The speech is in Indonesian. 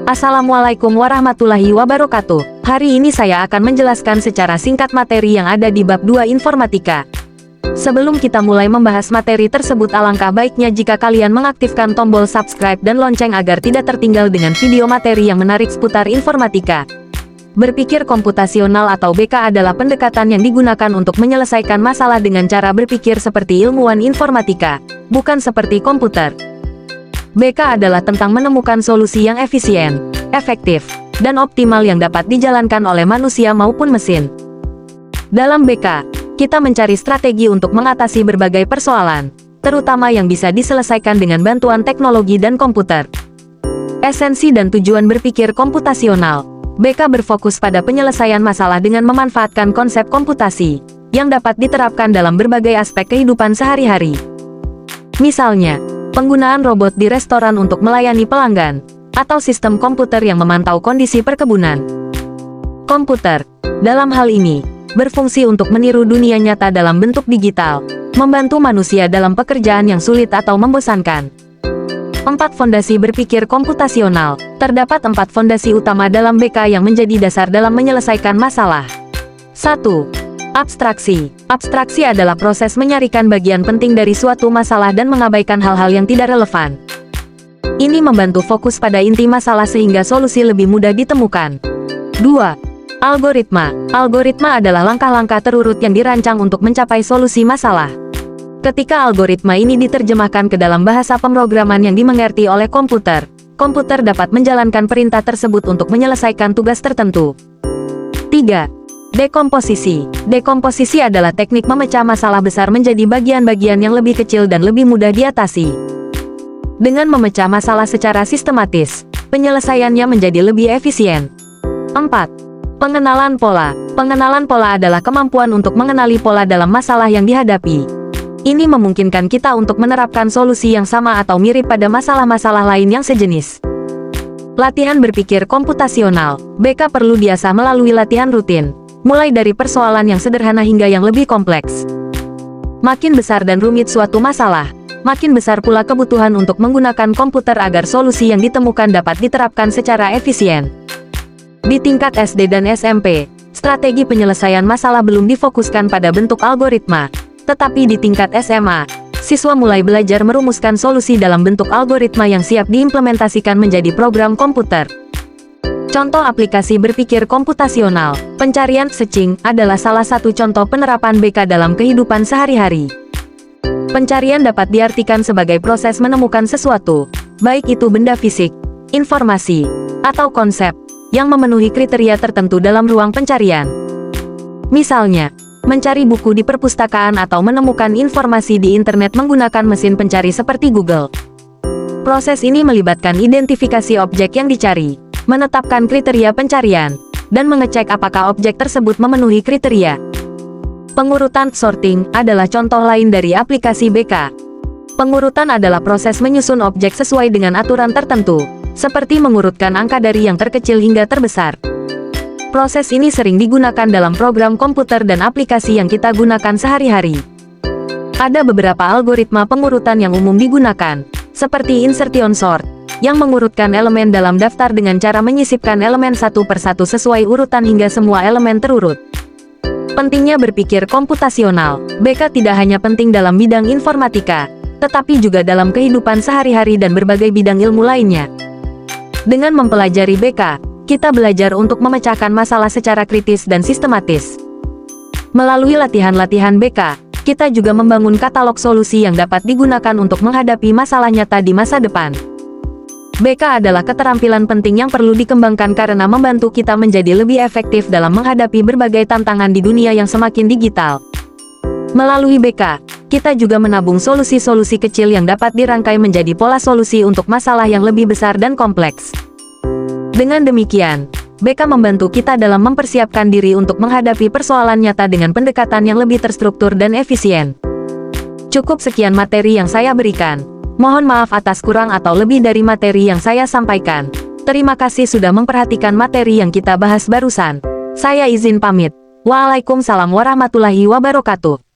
Assalamualaikum warahmatullahi wabarakatuh. Hari ini saya akan menjelaskan secara singkat materi yang ada di bab 2 informatika. Sebelum kita mulai membahas materi tersebut, alangkah baiknya jika kalian mengaktifkan tombol subscribe dan lonceng agar tidak tertinggal dengan video materi yang menarik seputar informatika. Berpikir komputasional atau BK adalah pendekatan yang digunakan untuk menyelesaikan masalah dengan cara berpikir seperti ilmuwan informatika, bukan seperti komputer. BK adalah tentang menemukan solusi yang efisien, efektif, dan optimal yang dapat dijalankan oleh manusia maupun mesin. Dalam BK, kita mencari strategi untuk mengatasi berbagai persoalan, terutama yang bisa diselesaikan dengan bantuan teknologi dan komputer. Esensi dan tujuan berpikir komputasional. BK berfokus pada penyelesaian masalah dengan memanfaatkan konsep komputasi, yang dapat diterapkan dalam berbagai aspek kehidupan sehari-hari. Misalnya, penggunaan robot di restoran untuk melayani pelanggan, atau sistem komputer yang memantau kondisi perkebunan. Komputer, dalam hal ini, berfungsi untuk meniru dunia nyata dalam bentuk digital, membantu manusia dalam pekerjaan yang sulit atau membosankan. 4 fondasi berpikir komputasional. Terdapat 4 fondasi utama dalam BK yang menjadi dasar dalam menyelesaikan masalah. 1. Abstraksi. Abstraksi adalah proses menyarikan bagian penting dari suatu masalah dan mengabaikan hal-hal yang tidak relevan. Ini membantu fokus pada inti masalah sehingga solusi lebih mudah ditemukan. 2. Algoritma. Algoritma adalah langkah-langkah terurut yang dirancang untuk mencapai solusi masalah. Ketika algoritma ini diterjemahkan ke dalam bahasa pemrograman yang dimengerti oleh komputer, komputer dapat menjalankan perintah tersebut untuk menyelesaikan tugas tertentu. 3. Dekomposisi. Dekomposisi adalah teknik memecah masalah besar menjadi bagian-bagian yang lebih kecil dan lebih mudah diatasi. Dengan memecah masalah secara sistematis, penyelesaiannya menjadi lebih efisien. 4. Pengenalan pola. Pengenalan pola adalah kemampuan untuk mengenali pola dalam masalah yang dihadapi. Ini memungkinkan kita untuk menerapkan solusi yang sama atau mirip pada masalah-masalah lain yang sejenis. Latihan berpikir komputasional. BK perlu diasah melalui latihan rutin, mulai dari persoalan yang sederhana hingga yang lebih kompleks. Makin besar dan rumit suatu masalah, makin besar pula kebutuhan untuk menggunakan komputer agar solusi yang ditemukan dapat diterapkan secara efisien. Di tingkat SD dan SMP, strategi penyelesaian masalah belum difokuskan pada bentuk algoritma. Tetapi di tingkat SMA, siswa mulai belajar merumuskan solusi dalam bentuk algoritma yang siap diimplementasikan menjadi program komputer. Contoh aplikasi berpikir komputasional. Pencarian searching adalah salah satu contoh penerapan BK dalam kehidupan sehari-hari. Pencarian dapat diartikan sebagai proses menemukan sesuatu, baik itu benda fisik, informasi, atau konsep, yang memenuhi kriteria tertentu dalam ruang pencarian. Misalnya, mencari buku di perpustakaan atau menemukan informasi di internet menggunakan mesin pencari seperti Google. Proses ini melibatkan identifikasi objek yang dicari, menetapkan kriteria pencarian, dan mengecek apakah objek tersebut memenuhi kriteria. Pengurutan sorting adalah contoh lain dari aplikasi BK. Pengurutan adalah proses menyusun objek sesuai dengan aturan tertentu, seperti mengurutkan angka dari yang terkecil hingga terbesar. Proses ini sering digunakan dalam program komputer dan aplikasi yang kita gunakan sehari-hari. Ada beberapa algoritma pengurutan yang umum digunakan, seperti insertion sort, yang mengurutkan elemen dalam daftar dengan cara menyisipkan elemen satu persatu sesuai urutan hingga semua elemen terurut. Pentingnya berpikir komputasional. BK tidak hanya penting dalam bidang informatika, tetapi juga dalam kehidupan sehari-hari dan berbagai bidang ilmu lainnya. Dengan mempelajari BK, kita belajar untuk memecahkan masalah secara kritis dan sistematis. Melalui latihan-latihan BK, kita juga membangun katalog solusi yang dapat digunakan untuk menghadapi masalah nyata di masa depan. BK adalah keterampilan penting yang perlu dikembangkan karena membantu kita menjadi lebih efektif dalam menghadapi berbagai tantangan di dunia yang semakin digital. Melalui BK, kita juga menabung solusi-solusi kecil yang dapat dirangkai menjadi pola solusi untuk masalah yang lebih besar dan kompleks. Dengan demikian, BK membantu kita dalam mempersiapkan diri untuk menghadapi persoalan nyata dengan pendekatan yang lebih terstruktur dan efisien. Cukup sekian materi yang saya berikan. Mohon maaf atas kurang atau lebih dari materi yang saya sampaikan. Terima kasih sudah memperhatikan materi yang kita bahas barusan. Saya izin pamit. Waalaikumsalam warahmatullahi wabarakatuh.